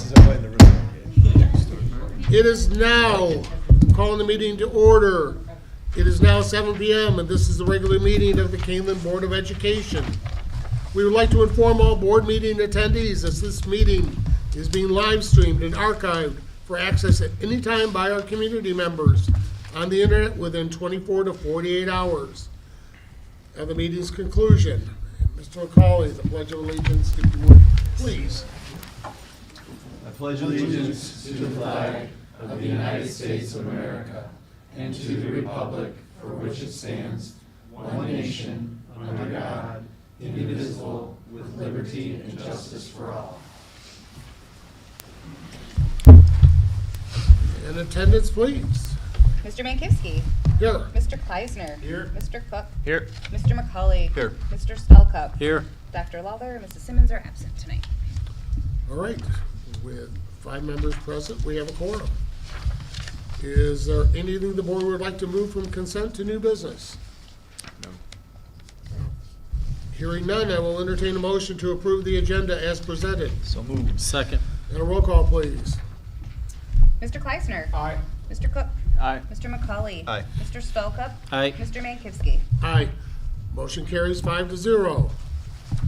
Since I'm playing the room. It is now, calling the meeting to order. It is now 7 p.m. and this is the regular meeting of the Kaneland Board of Education. We would like to inform all board meeting attendees that this meeting is being live streamed and archived for access at any time by our community members on the internet within 24 to 48 hours of the meeting's conclusion. Mr. McCauley, the Pledge of Allegiance, if you would, please. I pledge allegiance to the flag of the United States of America and to the republic for which it stands, one nation, under God, indivisible, with liberty and justice for all. In attendance, please. Mr. Mankivsky. Here. Mr. Kleisner. Here. Mr. Cook. Here. Mr. McCauley. Here. Mr. Spellcup. Here. Dr. Lawler and Mrs. Simmons are absent tonight. All right, with 5 members present, we have a quorum. Is there anything the board would like to move from consent to new business? No. Hearing none, I will entertain a motion to approve the agenda as presented. So moved. Second. And a roll call, please. Mr. Kleisner. Aye. Mr. Cook. Aye. Mr. McCauley. Aye. Mr. Spellcup. Aye. Mr. Mankivsky. Aye. Motion carries 5-0.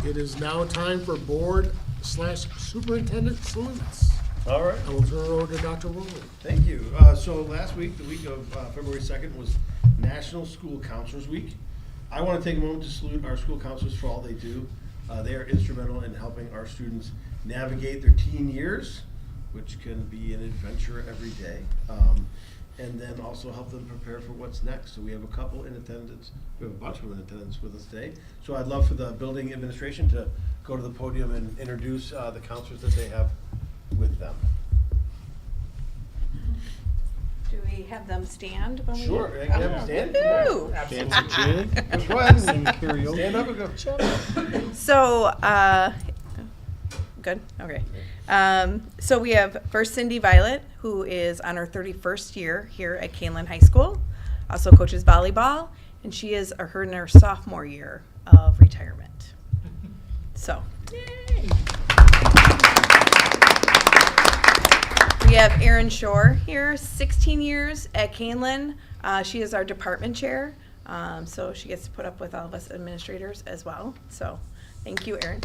It is now time for board/superintendent salutes. All right. I will turn it over to Dr. Rowland. Thank you. So last week, the week of February 2nd, was National School Counselors Week. I want to take a moment to salute our school counselors for all they do. They are instrumental in helping our students navigate their teen years, which can be an adventure every day, and then also help them prepare for what's next. So we have a couple in attendance. We have a bunch of them in attendance with us today. So I'd love for the building administration to go to the podium and introduce the counselors that they have with them. Do we have them stand when we? Sure, I can have them stand. Woo! Absolutely. Go ahead and stand up and go. So, good, okay. So we have first Cindy Violet, who is on her 31st year here at Kaneland High School, also coaches volleyball, and she is in her sophomore year of retirement. So. Yay. We have Erin Shore here, 16 years at Kaneland. She is our department chair, so she gets to put up with all of us administrators as well. So thank you, Erin.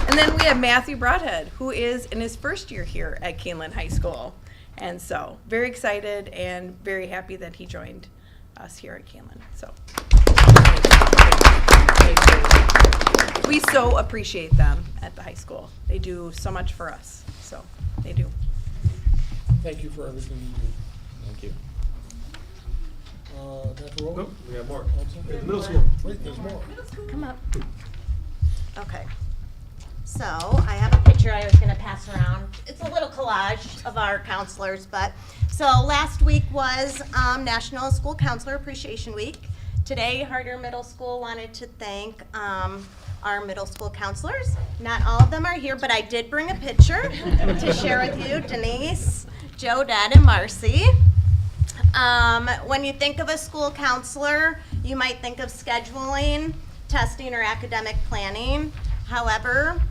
And then we have Matthew Broadhead, who is in his first year here at Kaneland High School. And so very excited and very happy that he joined us here at Kaneland. So we so appreciate them at the high school. They do so much for us, so they do. Thank you for everything you do. Thank you. Dr. Rowland? Nope, we have more. Okay. Middle school. Wait, there's more. Come up. Okay. So I have a picture I was going to pass around. It's a little collage of our counselors, but so last week was National School Counselor Appreciation Week. Today, Harder Middle School wanted to thank our middle school counselors. Not all of them are here, but I did bring a picture to share with you. Denise, Joe, Dad, and Marcy. When you think of a school counselor, you might think of scheduling, testing, or academic planning. However,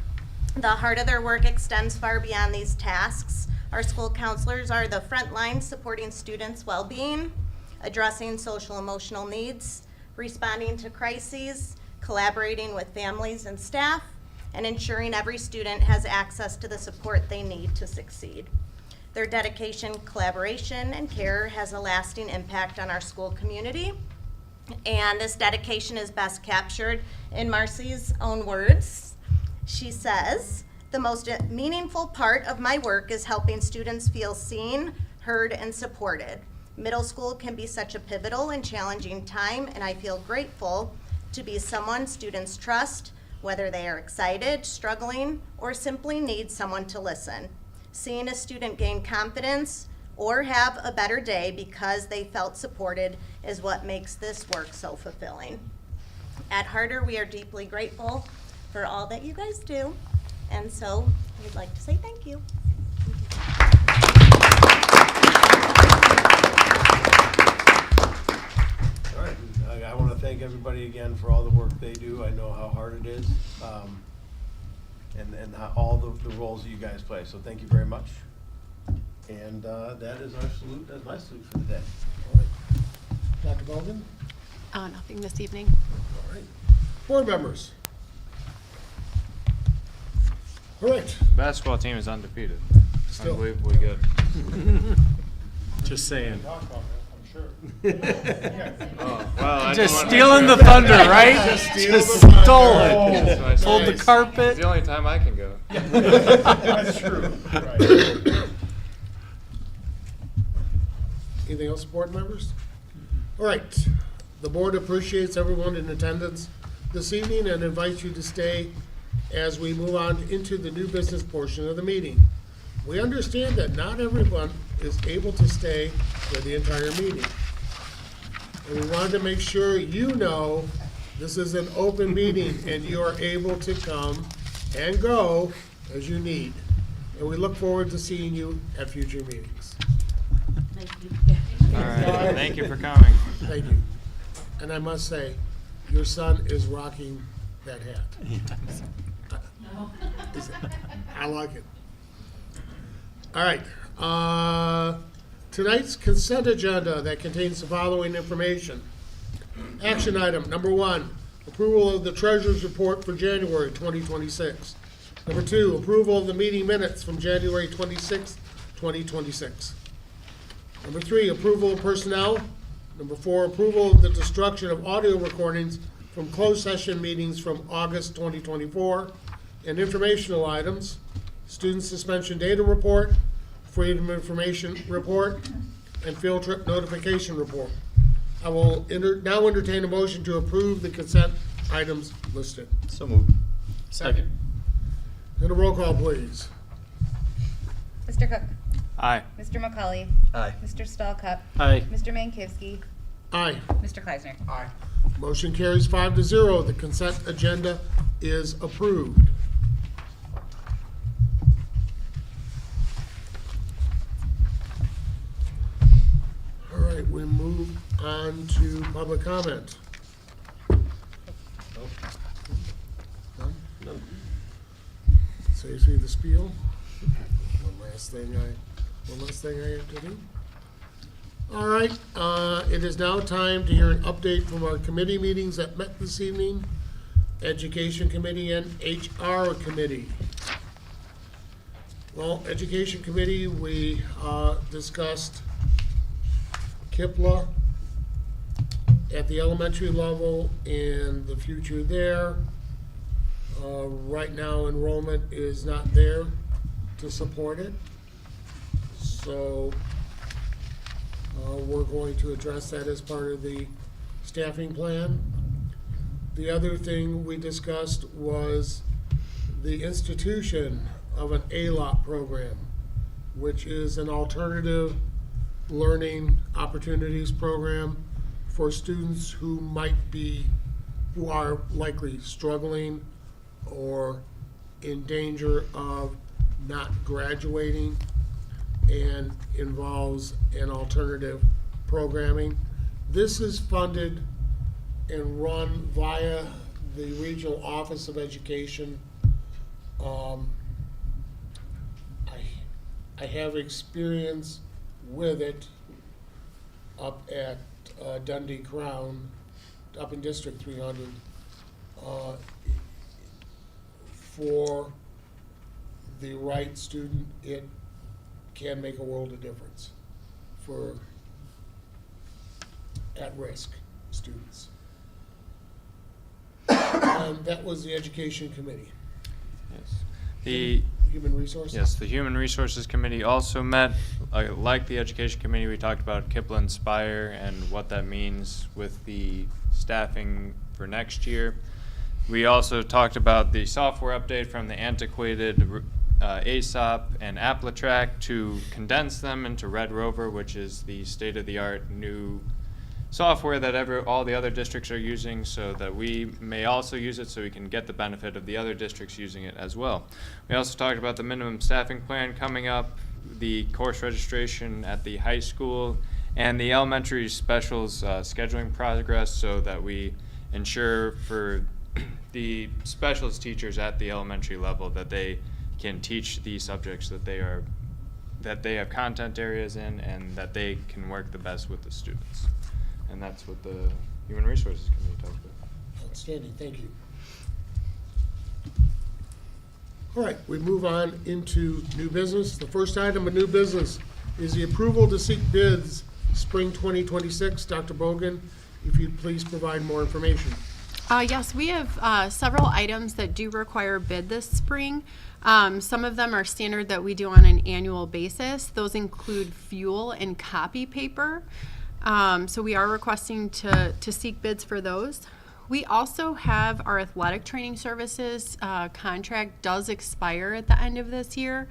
the heart of their work extends far beyond these tasks. Our school counselors are the front line supporting students' well-being, addressing social emotional needs, responding to crises, collaborating with families and staff, and ensuring every student has access to the support they need to succeed. Their dedication, collaboration, and care has a lasting impact on our school community. And this dedication is best captured in Marcy's own words. She says, "The most meaningful part of my work is helping students feel seen, heard, and supported. Middle school can be such a pivotal and challenging time, and I feel grateful to be someone students trust, whether they are excited, struggling, or simply need someone to listen. Seeing a student gain confidence or have a better day because they felt supported is what makes this work so fulfilling." At Harder, we are deeply grateful for all that you guys do, and so we'd like to say thank you. All right, I want to thank everybody again for all the work they do. I know how hard it is. and all the roles that you guys play. So thank you very much. And that is our salute. That's my salute for the day. All right. Dr. Bogan? Nothing this evening. All right. Board members? All right. Basketball team is undefeated. Still. Unbelievably good. Just saying. Oh, well, I Just didn't wanna stealing make the sure. thunder, right? Just stole it. That's my Pulled the choice. carpet. It's the only time I can go. That's true. Right. Anything else, board members? All right. The board appreciates everyone in attendance this evening and invites you to stay as we move on into the new business portion of the meeting. We understand that not everyone is able to stay for the entire meeting. And we wanted to make sure you know this is an open meeting and you are able to come and go as you need. And we look forward to seeing you at future meetings. All right. Thank you for coming. Thank you. And I must say, your son is rocking that hat. I like it. All right. Tonight's consent agenda that contains the following information. Action item number 1, approval of the treasurer's report for January 2026. Number 2, approval of the meeting minutes from January 26, 2026. Number 3, approval of personnel. Number 4, approval of the destruction of audio recordings from closed session meetings from August 2024. And informational items, student suspension data report, freedom of information report, and field trip notification report. I will now entertain a motion to approve the consent items listed. So moved. Second. And a roll call, please. Mr. Cook? Aye. Mr. McCauley? Aye. Mr. Stallcup? Aye. Mr. Mankivsky? Aye. Mr. Kleisner? Motion carries 5-0. The consent agenda is approved. All right, we move on to public comment. None? Saves me the spiel. One last thing I have to do. All right, it is now time to hear an update from our committee meetings that met this evening, Education Committee and HR Committee. Well, Education Committee, we discussed KIPLA at the elementary level and the future there. Right now, enrollment is not there to support it. So we're going to address that as part of the staffing plan. The other thing we discussed was the institution of an ALOP program, which is an alternative learning opportunities program for students who are likely struggling or in danger of not graduating, and involves an alternative programming. This is funded and run via the Regional Office of Education. I have experience with it up at Dundee Crown, up in District 300. For the right student, it can make a world of difference for at-risk students. That was the Education Committee. Yes. The Human Resources? Yes, the Human Resources Committee also met. Like the Education Committee, we talked about KIPLA Inspire and what that means with the staffing for next year. We also talked about the software update from the antiquated ASOP and AppleTrack to condense them into Red Rover, which is the state-of-the-art new software that all the other districts are using, so that we may also use it so we can get the benefit of the other districts using it as well. We also talked about the minimum staffing plan coming up, the course registration at the high school, and the elementary specials scheduling progress, so that we ensure for the specialist teachers at the elementary level, that they can teach the subjects that they have content areas in, and that they can work the best with the students. And that's what the Human Resources Committee talked about. Outstanding, thank you. All right, we move on into new business. The first item of new business is the approval to seek bids spring 2026. Dr. Bogan, if you'd please provide more information. Yes, we have several items that do require bid this spring. Some of them are standard that we do on an annual basis. Those include fuel and copy paper. So we are requesting to seek bids for those. We also have our athletic training services contract does expire at the end of this year.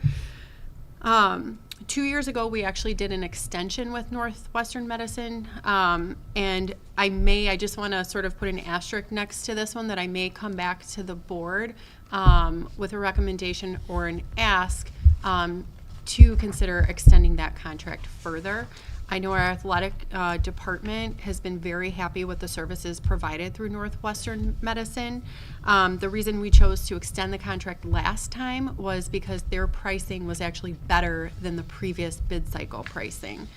2 years ago, we actually did an extension with Northwestern Medicine, and I just want to sort of put an asterisk next to this one that I may come back to the board with a recommendation or an ask to consider extending that contract further. I know our athletic department has been very happy with the services provided through Northwestern Medicine. The reason we chose to extend the contract last time was because their pricing was actually better than the previous bid cycle pricing.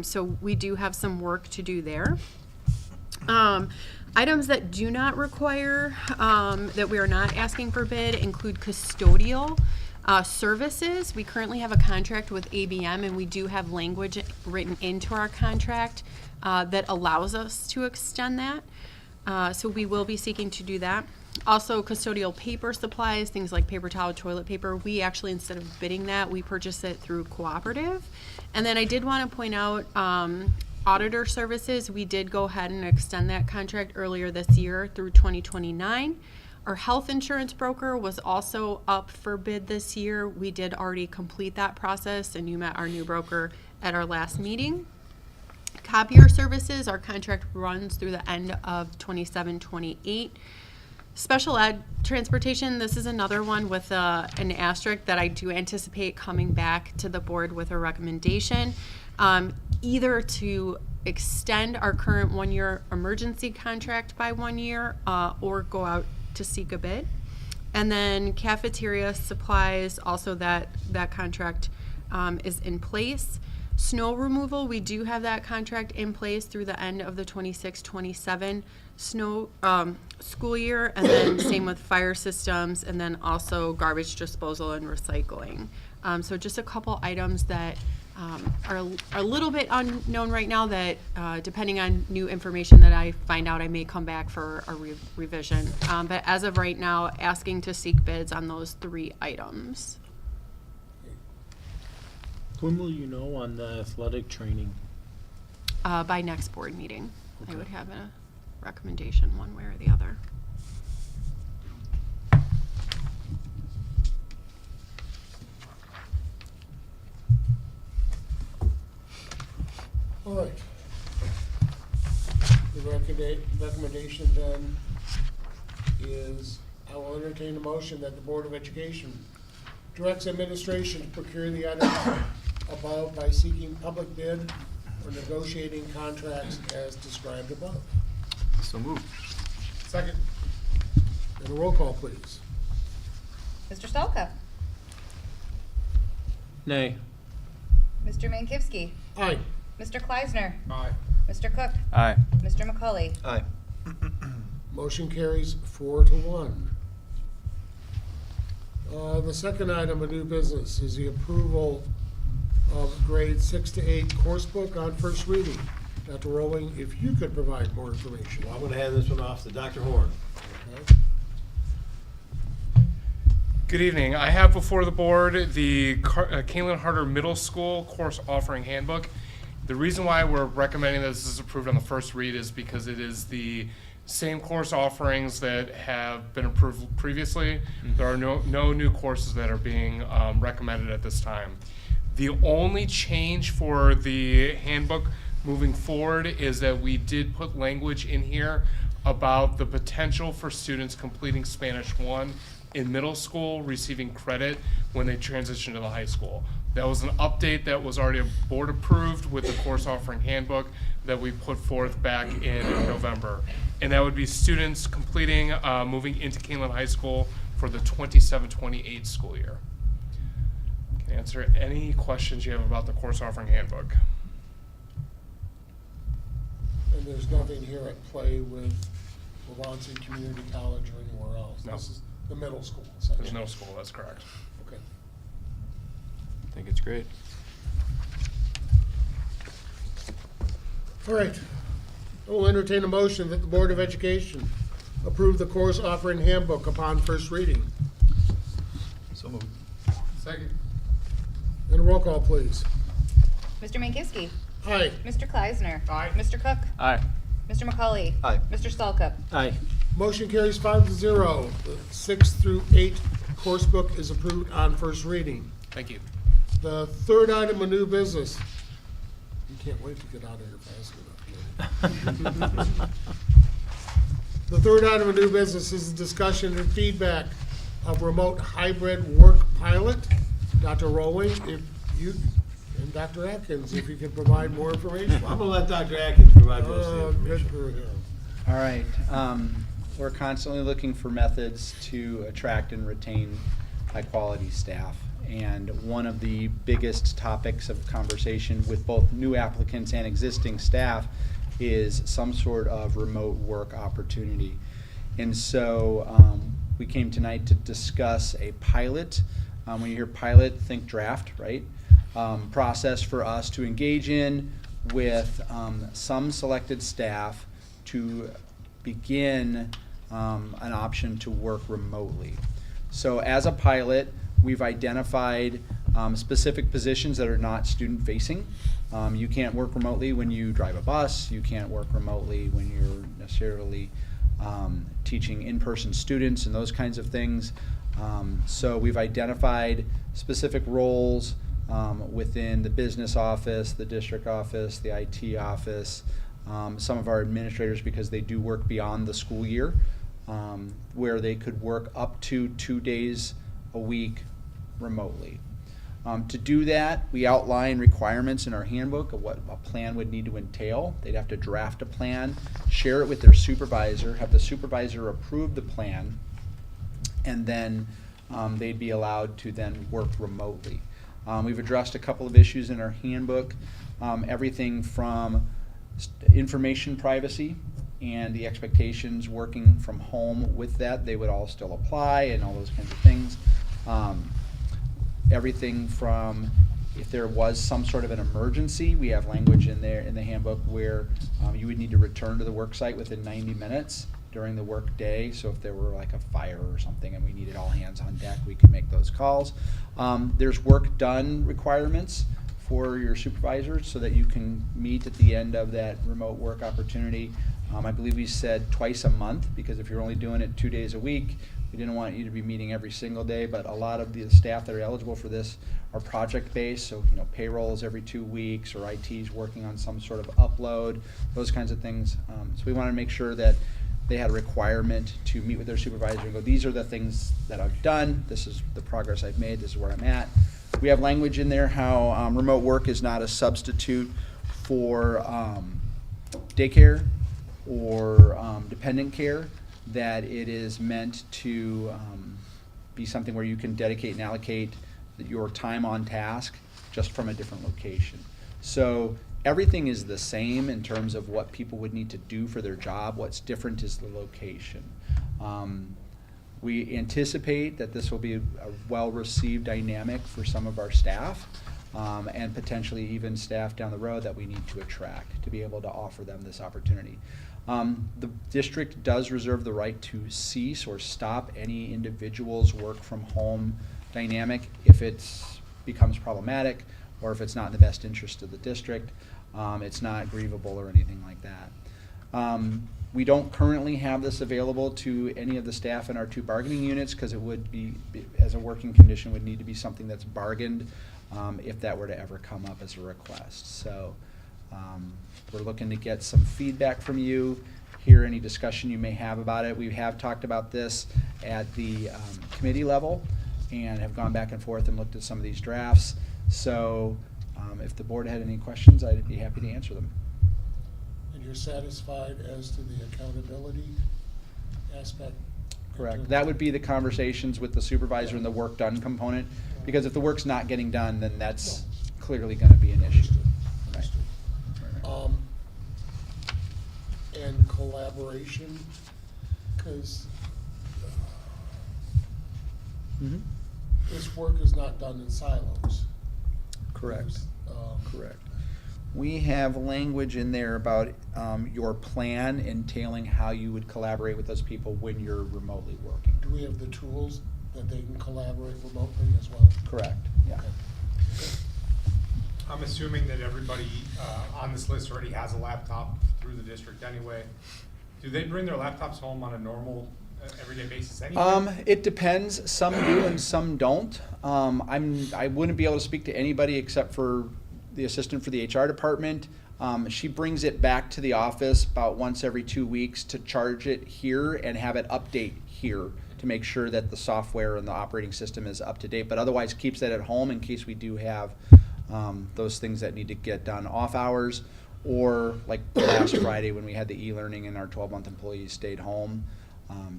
So we do have some work to do there. Items that do not require, that we are not asking for bid include custodial services. We currently have a contract with ABM, and we do have language written into our contract that allows us to extend that. So we will be seeking to do that. Also, custodial paper supplies, things like paper towel, toilet paper, we actually, instead of bidding that, we purchase it through cooperative. And then I did want to point out auditor services. We did go ahead and extend that contract earlier this year through 2029. Our health insurance broker was also up for bid this year. We did already complete that process, and you met our new broker at our last meeting. Copier services, our contract runs through the end of 27-28. Special ed transportation, this is another one with an asterisk that I do anticipate coming back to the board with a recommendation, either to extend our current one-year emergency contract by 1 year or go out to seek a bid. And then cafeteria supplies, also that contract is in place. Snow removal, we do have that contract in place through the end of the 26-27 snow school year, and then same with fire systems, and then also garbage disposal and recycling. So just a couple items that are a little bit unknown right now that depending on new information that I find out, I may come back for a revision. But as of right now, asking to seek bids on those 3 items. When will you know on the athletic training? By next board meeting, Okay. I would have a recommendation one way or the other. All right. The recommendation then is, I will entertain a motion that the Board of Education directs administration to procure the items above by seeking public bid or negotiating contracts as described above. So moved. Second. And a roll call, please. Mr. Stalka? Nay. Mr. Mankivsky? Aye. Mr. Kleisner? Aye. Mr. Cook? Aye. Mr. McCauley? Aye. Motion carries 4-1. The second item of new business is the approval of grade 6 to 8 course book on first reading. Dr. Rowling, if you could provide more information. Well, I'm going to hand this one off to Dr. Horn. Okay. Good evening. I have before the board the Kaneland Harder Middle School Course Offering Handbook. The reason why we're recommending that this is approved on the first read is because it is the same course offerings that have been approved previously. There are no new courses that are being recommended at this time. The only change for the handbook moving forward is that we did put language in here about the potential for students completing Spanish 1 in middle school receiving credit when they transition to the high school. That was an update that was already board approved with the course offering handbook. that we put forth back in November. And that would be students completing, moving into Kaneland High School for the 27-28 school year. Can answer any questions you have about the course offering handbook. And there's nothing here at play with Wavansie Community College or anywhere else? No. This is the middle school, There's essentially? no school, that's correct. Okay. I think it's great. All right. I will entertain a motion that the Board of Education approve the course offering handbook upon first reading. So moved. Second. And a roll call, please. Mr. Mankowski. Aye. Mr. Kleisner. Aye. Mr. Cook. Aye. Mr. McCauley. Aye. Mr. Stallcup. Aye. Motion carries 5-0. The 6 through 8 course book is approved on first reading. Thank you. The third item of new business. You can't wait to get out of here fast enough. The third item of new business is the discussion and feedback of remote hybrid work pilot. Dr. Rowling, if you, and Dr. Atkins, if you can provide more information. I'm gonna let Dr. Atkins provide most of the Good information. for him. All right. We're constantly looking for methods to attract and retain high-quality staff. And one of the biggest topics of conversation with both new applicants and existing staff is some sort of remote work opportunity. And so we came tonight to discuss a pilot. When you hear pilot, think draft, right? Process for us to engage in with some selected staff to begin an option to work remotely. So as a pilot, we've identified specific positions that are not student-facing. You can't work remotely when you drive a bus. You can't work remotely when you're necessarily teaching in-person students and those kinds of things. So we've identified specific roles within the business office, the district office, the IT office, some of our administrators, because they do work beyond the school year, where they could work up to 2 days a week remotely. To do that, we outline requirements in our handbook of what a plan would need to entail. They'd have to draft a plan, share it with their supervisor, have the supervisor approve the plan, and then they'd be allowed to then work remotely. We've addressed a couple of issues in our handbook, everything from information privacy and the expectations working from home with that. They would all still apply and all those kinds of things. Everything from if there was some sort of an emergency, we have language in there in the handbook where you would need to return to the work site within 90 minutes during the work day. So if there were like a fire or something and we needed all hands on deck, we could make those calls. There's work done requirements for your supervisors so that you can meet at the end of that remote work opportunity. I believe we said twice a month, because if you're only doing it 2 days a week, we didn't want you to be meeting every single day, but a lot of the staff that are eligible for this are project-based, so payroll is every 2 weeks, or IT's working on some sort of upload, those kinds of things. So we wanted to make sure that they had a requirement to meet with their supervisor and go, these are the things that I've done, this is the progress I've made, this is where I'm at. We have language in there how remote work is not a substitute for daycare or dependent care, that it is meant to be something where you can dedicate and allocate your time on task just from a different location. So everything is the same in terms of what people would need to do for their job. What's different is the location. We anticipate that this will be a well-received dynamic for some of our staff, and potentially even staff down the road that we need to attract to be able to offer them this opportunity. The district does reserve the right to cease or stop any individual's work from home dynamic if it becomes problematic or if it's not in the best interest of the district. It's not grievable or anything like that. We don't currently have this available to any of the staff in our 2 bargaining units because it would be, as a working condition, would need to be something that's bargained if that were to ever come up as a request. So we're looking to get some feedback from you, hear any discussion you may have about it. We have talked about this at the committee level and have gone back and forth and looked at some of these drafts. So if the board had any questions, I'd be happy to answer them. you're satisfied as to the accountability aspect? Correct. That would be the conversations with the supervisor and the work done component, because if the work's not getting done, then that's clearly gonna be an issue. Understood. Understood. And collaboration, because Mhm. this work is not done in silos. Correct. There's, Correct. We have language in there about your plan entailing how you would collaborate with those people when you're remotely working. Do we have the tools that they can collaborate remotely as well? Correct, yeah. Okay. I'm assuming that everybody on this list already has a laptop through the district anyway. Do they bring their laptops home on a normal, everyday basis anyway? It depends. Some do and some don't. I wouldn't be able to speak to anybody except for the assistant for the HR department. She brings it back to the office about once every 2 weeks to charge it here and have it update here to make sure that the software and the operating system is up to date, but otherwise keeps that at home in case we do have those things that need to get done off hours, or like last Friday when we had the e-learning and our 12-month employees stayed home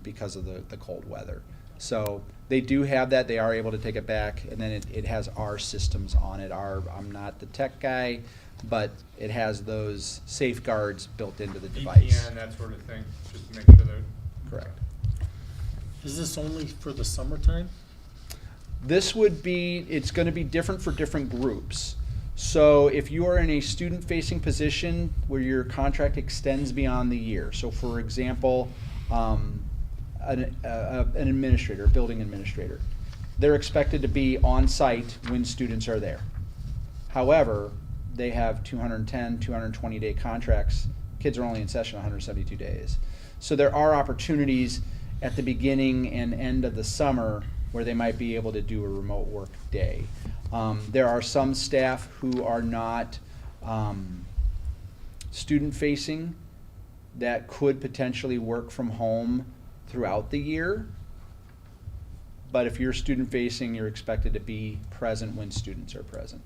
because of the cold weather. So they do have that. They are able to take it back, and then it has our systems on it. I'm not the tech guy, but it has those safeguards built into the device. VPN, that sort of thing, just to make sure that. Correct. Is this only for the summertime? This would be, it's going to be different for different groups. So if you are in a student-facing position where your contract extends beyond the year, so for example, an administrator, a building administrator, they're expected to be on site when students are there. However, they have 210, 220-day contracts. Kids are only in session 172 days. So there are opportunities at the beginning and end of the summer where they might be able to do a remote work day. There are some staff who are not student-facing that could potentially work from home throughout the year. But if you're student-facing, you're expected to be present when students are present.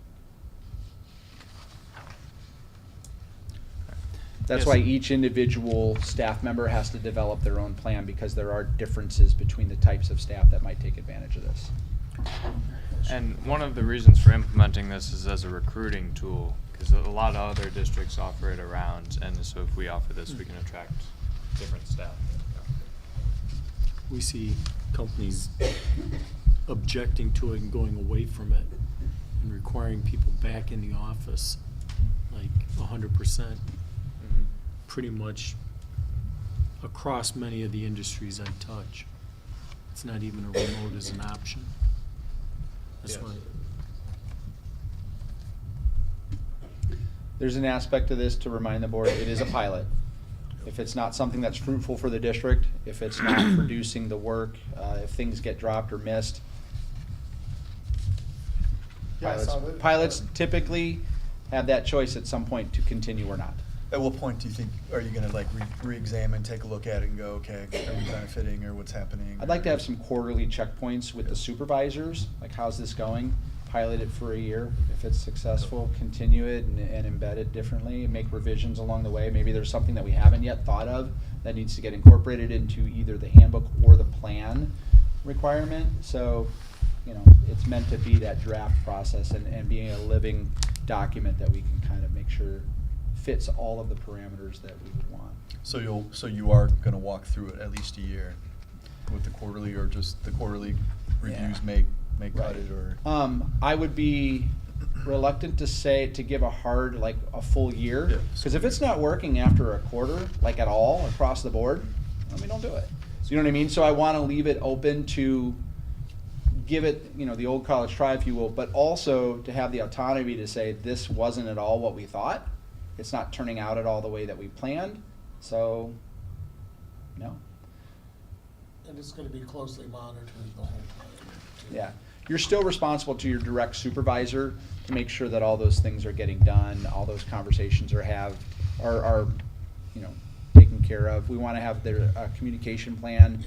That's Yes. why each individual staff member has to develop their own plan, because there are differences between the types of staff that might take advantage of this. And one of the reasons for implementing this is as a recruiting tool, because a lot of other districts offer it around, and so if we offer this, we can attract different staff. We see companies objecting to it and going away from it and requiring people back in the office, like 100%, pretty much across many of the industries I touch. It's not even a remote as an option. That's Yes. why. There's an aspect to this to remind the board, it is a pilot. If it's not something that's fruitful for the district, if it's not producing the work, if things get dropped or missed, pilots typically have that choice at some point to continue or not. At what point do you think, are you gonna like re-examine, take a look at it and go, okay, are we benefiting or what's happening? I'd like to have some quarterly checkpoints with the supervisors, like how's this going? Pilot it for a year. If it's successful, continue it and embed it differently and make revisions along the way. Maybe there's something that we haven't yet thought of that needs to get incorporated into either the handbook or the plan requirement. So, you know, it's meant to be that draft process and being a living document that we can kind of make sure fits all of the parameters that we would want. So you are gonna walk through it at least a year with the quarterly, or just the quarterly reviews Yeah. may cut it, or? I would be reluctant to give a hard, like, a full year. Yeah. Because if it's not working after a quarter, like at all, across the board, I mean, don't do it. So you know what I mean? So I want to leave it open to give it, you know, the old college try, if you will, but also to have the autonomy to say, this wasn't at all what we thought. It's not turning out at all the way that we planned. So, no. And it's gonna be closely monitored the whole time. too. Yeah, you're still responsible to your direct supervisor to make sure that all those things are getting done, all those conversations are you know, taken care of. We want to have their communication plan.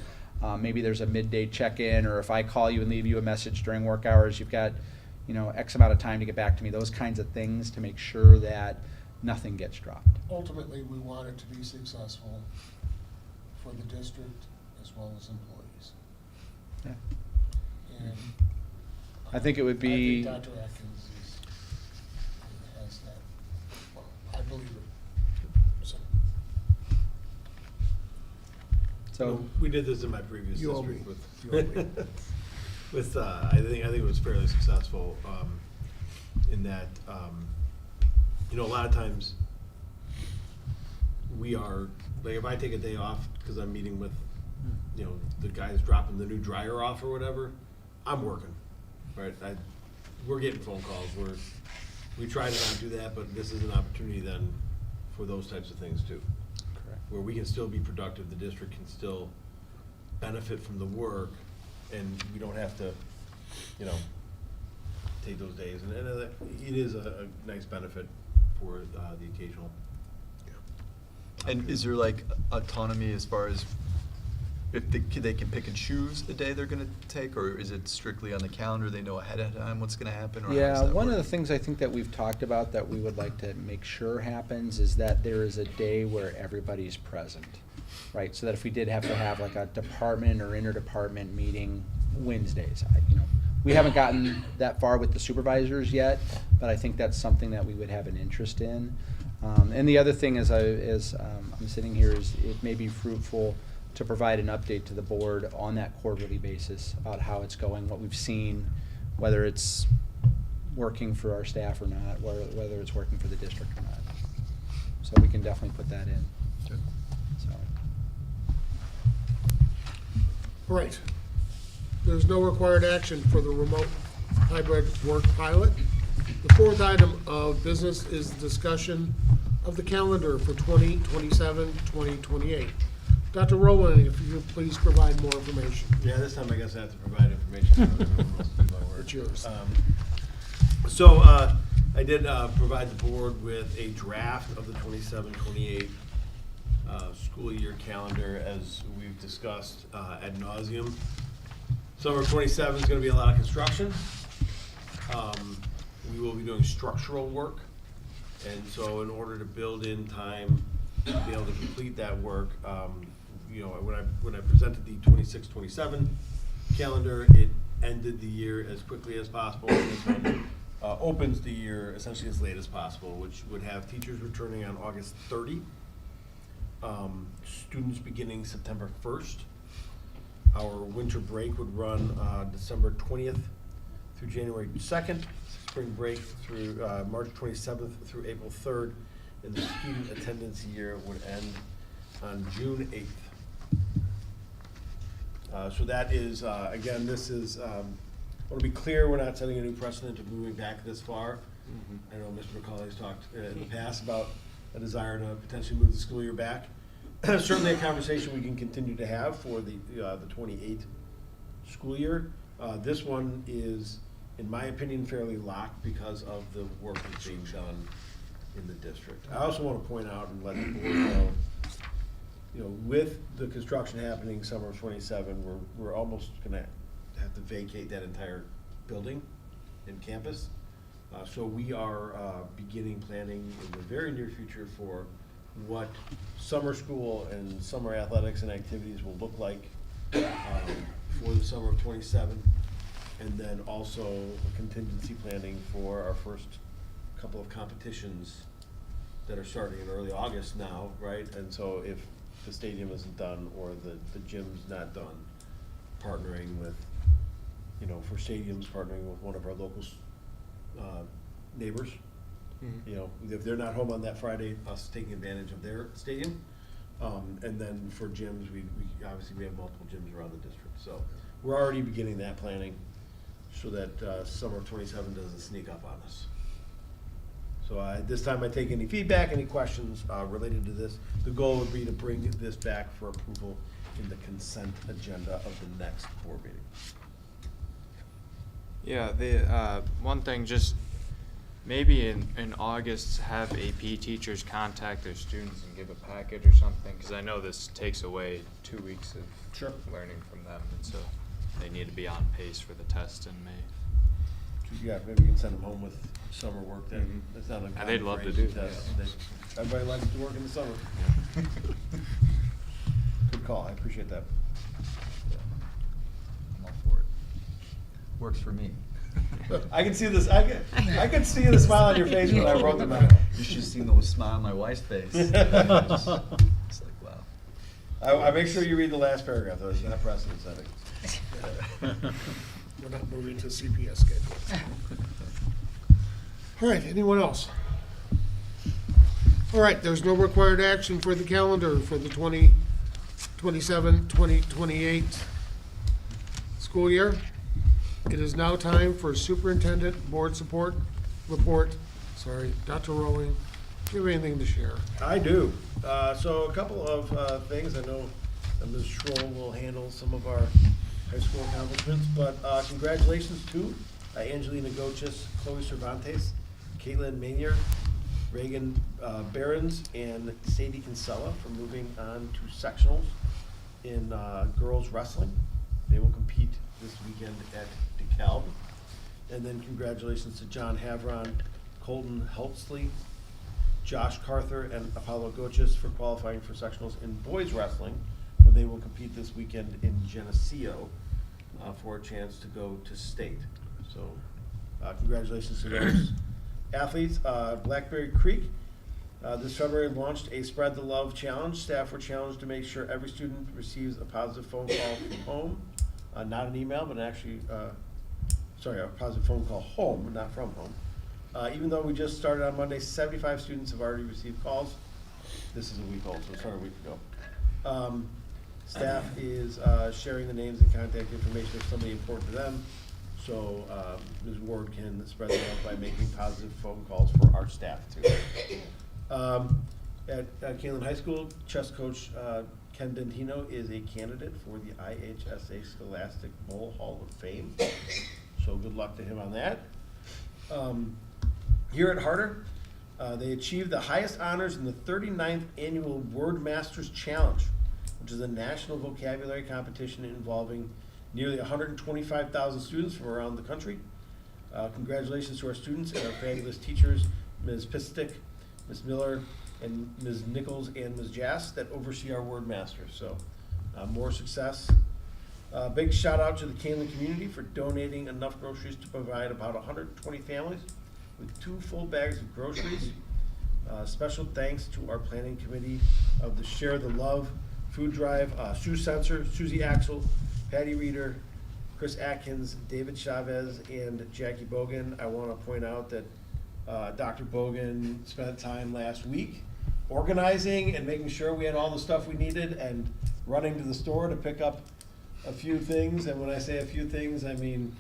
Maybe there's a midday check-in, or if I call you and leave you a message during work hours, you've got, you know, X amount of time to get back to me. Those kinds of things to make sure that nothing gets dropped. Ultimately, we want it to be successful for the district as well as employees. Yeah. And I think it would be- I think Dr. Atkins has that, well, I believe it. So, So, We did this in my previous You owe me. district You owe me. with, I think it was fairly successful, in that, you know, a lot of times we are, like, if I take a day off because I'm meeting with, you know, the guys dropping the new dryer off or whatever, I'm working, right? We're getting phone calls, we try to not do that, but this is an opportunity then for those types of things too. correct. Where we can still be productive, the district can still benefit from the work, and we don't have to, you know, take those days. And it is a nice benefit for the occasional. And is there like autonomy as far as if they can pick and choose the day they're gonna take, or is it strictly on the calendar, they know ahead of time what's gonna happen, or how Yeah, does that one of work? the things I think that we've talked about that we would like to make sure happens is that there is a day where everybody's present, right? So that if we did have to have like a department or interdepartment meeting Wednesdays, we haven't gotten that far with the supervisors yet, but I think that's something that we would have an interest in. And the other thing as I'm sitting here is it may be fruitful to provide an update to the board on that quarterly basis about how it's going, what we've seen, whether it's working for our staff or not, whether it's working for the district or not. So we can definitely put that in. Good. So, all right. There's no required action for the remote hybrid work pilot. The fourth item of business is discussion of the calendar for 2027, 2028. Dr. Rowland, if you could please provide more information. Yeah, this time I guess I have to provide information. Everyone else do my work. It's yours. So I did provide the board with a draft of the 27-28 school year calendar, as we've discussed ad nauseum. Summer 27 is going to be a lot of construction. We will be doing structural work, and so in order to build in time to be able to complete that work, you know, when I presented the 26-27 calendar, it ended the year as quickly as possible. And this one opens the year essentially as late as possible, which would have teachers returning on August 30, students beginning September 1st. Our winter break would run December 20th through January 2nd, spring break through March 27th through April 3rd, and the student attendance year would end on June 8th. So that is, again, this is, I want to be clear, we're not setting a new precedent of moving back this far. I know Mr. McCauley's talked in the past about a desire to potentially move the school year back. Certainly a conversation we can continue to have for the 28 school year. This one is, in my opinion, fairly locked because of the work that's being done in the district. I also want to point out and let the board know, you know, with the construction happening summer of 27, we're almost gonna have to vacate that entire building and campus. So we are beginning planning in the very near future for what summer school and summer athletics and activities will look like for the summer of 27, and then also contingency planning for our first couple of competitions that are starting in early August now, right? And so if the stadium isn't done or the gym's not done, partnering with, you know, for stadiums, partnering with one of our local neighbors. You know, if they're not home on that Friday, us taking advantage of their stadium. And then for gyms, we obviously we have multiple gyms around the district. So we're already beginning that planning so that summer of 27 doesn't sneak up on us. So at this time I take any feedback, any questions related to this. The goal would be to bring this back for approval in the consent agenda of the next board meeting. Yeah, the one thing, just maybe in August, have AP teachers contact their students and give a packet or something, because I know this takes away 2 weeks of learning from them, and so they need to be on pace for the test in May. Yeah, maybe we can send them home with summer work then. Mhm. That's not a. They'd love to common do phrase, that. that's- Everybody likes to work in the summer. Good call, I appreciate that. I'm all for it. Works for me. I can see this, I can see the smile on your face when I wrote the memo. You should have seen the smile on my wife's face. It's like, wow. I make sure you read the last paragraph, though, it's not precedent setting. We're not moving to CPS schedule. All right, anyone else? All right, there's no required action for the calendar for the 2027, 2028 school year. It is now time for superintendent board support report. Sorry, Dr. Rowling, do you have anything to share? I do. So a couple of things. I know Ms. Schroll will handle some of our high school accomplishments, but congratulations to Angelina Gochis, Chloe Cervantes, Caitlin Manier, Reagan Behrens, and Sadie Kinsella for moving on to sectionals in girls wrestling. They will compete this weekend at DeKalb. And then congratulations to John Havron, Colton Heltsley, Josh Carther, and Apollo Gochis for qualifying for sectionals in boys wrestling, where they will compete this weekend in Geneseo for a chance to go to state. So congratulations to those athletes. Blackberry Creek this February launched a Spread the Love Challenge. Staff were challenged to make sure every student receives a positive phone call from home, not an email, but actually, a positive phone call home, not from home. Even though we just started on Monday, 75 students have already received calls. This is a week old, so it started a week ago. Staff is sharing the names and contact information of somebody important to them, so Ms. Ward can spread the love by making positive phone calls for our staff too. At Kaneland High School, chess coach Ken Dentino is a candidate for the IHSA Scholastic Bowl Hall of Fame, so good luck to him on that. Here at Harder, they achieved the highest honors in the 39th Annual Word Masters Challenge, which is a national vocabulary competition involving nearly 125,000 students from around the country. Congratulations to our students and our fabulous teachers, Ms. Pistic, Ms. Miller, and Ms. Nichols and Ms. Jass that oversee our Word Masters. So more success. Big shout out to the Kaneland community for donating enough groceries to provide about 120 families with 2 full bags of groceries. Special thanks to our planning committee of the Share the Love food drive, Sue Sensor, Susie Axel, Patty Reeder, Chris Atkins, David Chavez, and Jackie Bogan. I want to point out that Dr. Bogan spent time last week organizing and making sure we had all the stuff we needed and running to the store to pick up a few things. And when I say a few things, I mean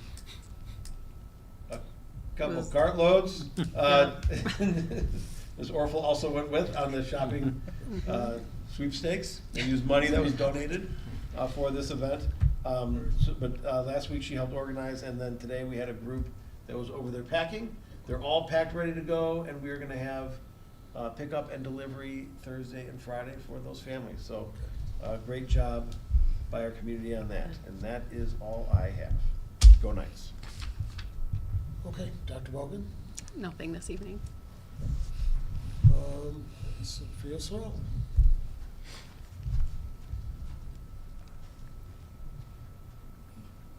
a couple of cartloads. Ms. Orfel also went with on the shopping sweepstakes and used money that was donated for this event. But last week she helped organize, and then today we had a group that was over there packing. They're all packed, ready to go, and we're going to have pickup and delivery Thursday and Friday for those families. So great job by our community on that. And that is all I have. Go Knights. Okay, Dr. Bogan? Nothing this evening. Sophia Sorrell?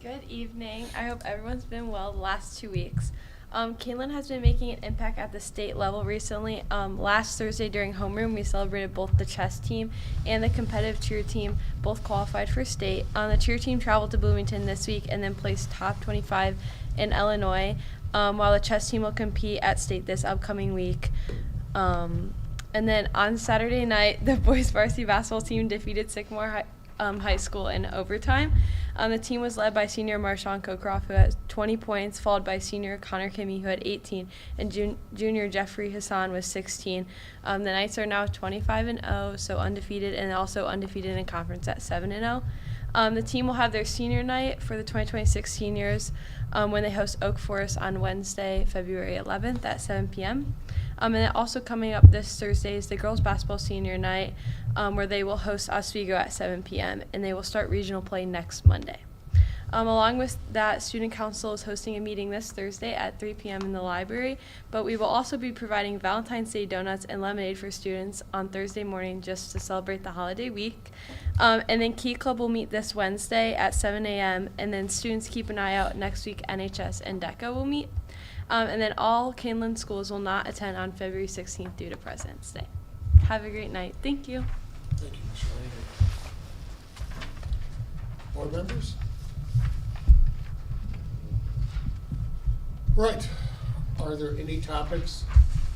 Good evening. I hope everyone's been well the last 2 weeks. Kaneland has been making an impact at the state level recently. Last Thursday during homeroom, we celebrated both the chess team and the competitive cheer team, both qualified for state. The cheer team traveled to Bloomington this week and then placed top 25 in Illinois, while the chess team will compete at state this upcoming week. And then on Saturday night, the boys varsity basketball team defeated Sycamore High School in overtime. The team was led by senior Marshawn Cocroft, who had 20 points, followed by senior Connor Kimmy, who had 18, and junior Jeffrey Hassan was 16. The Knights are now 25-0, so undefeated, and also undefeated in conference at 7-0. The team will have their senior night for the 2026 seniors when they host Oak Forest on Wednesday, February 11th at 7 p.m. And then also coming up this Thursday is the girls basketball senior night, where they will host Oswego at 7 p.m. and they will start regional play next Monday. Along with that, Student Council is hosting a meeting this Thursday at 3 p.m. in the library, but we will also be providing Valentine's Day donuts and lemonade for students on Thursday morning just to celebrate the holiday week. And then Key Club will meet this Wednesday at 7 a.m. And then students keep an eye out next week. NHS and DECA will meet. And then all Kaneland schools will not attend on February 16th due to President's Day. Have a great night. Thank you. Thank you, Ms. Schrader. Board members? Right. Are there any topics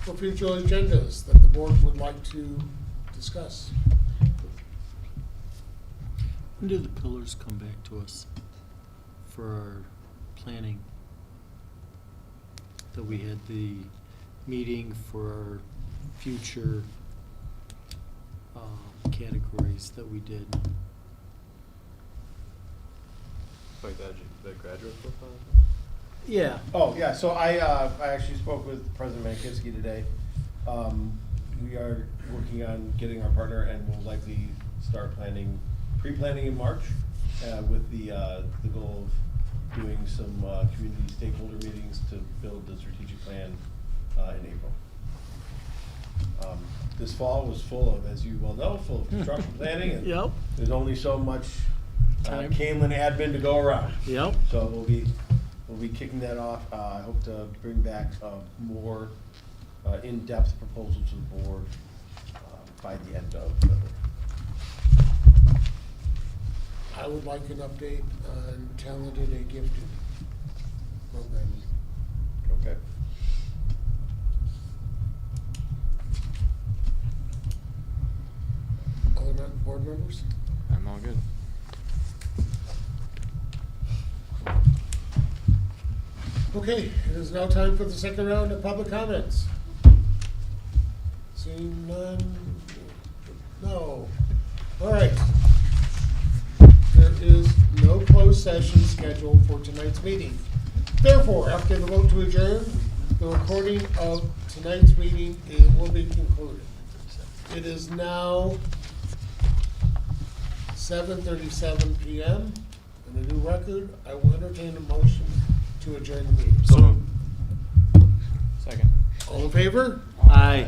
for future agendas that the board would like to discuss? When do the pillars come back to us for our planning? That we had the meeting for our future categories that we did. Like the graduate profile? Yeah. Oh, yeah, so I actually spoke with President Mankiewicz today. We are working on getting our partner, and we'll likely start pre-planning in March, with the goal of doing some community stakeholder meetings to build the strategic plan in April. This fall was full of, as you well know, full of construction planning, and Yep. there's only so much Time. Kaneland admin to go around. Yep. So we'll be kicking that off. I hope to bring back a more in-depth proposal to the board by the end of February. I would like an update on talented and gifted programming. Okay. Other board members? I'm all good. Okay, it is now time for the second round of public comments. Seeing none? No. All right. There is no closed session scheduled for tonight's meeting. Therefore, after the vote to adjourn, the recording of tonight's meeting will be concluded. It is now 7:37 p.m. and a new record. I will entertain a motion to adjourn the meeting. So, second. All in favor? Aye.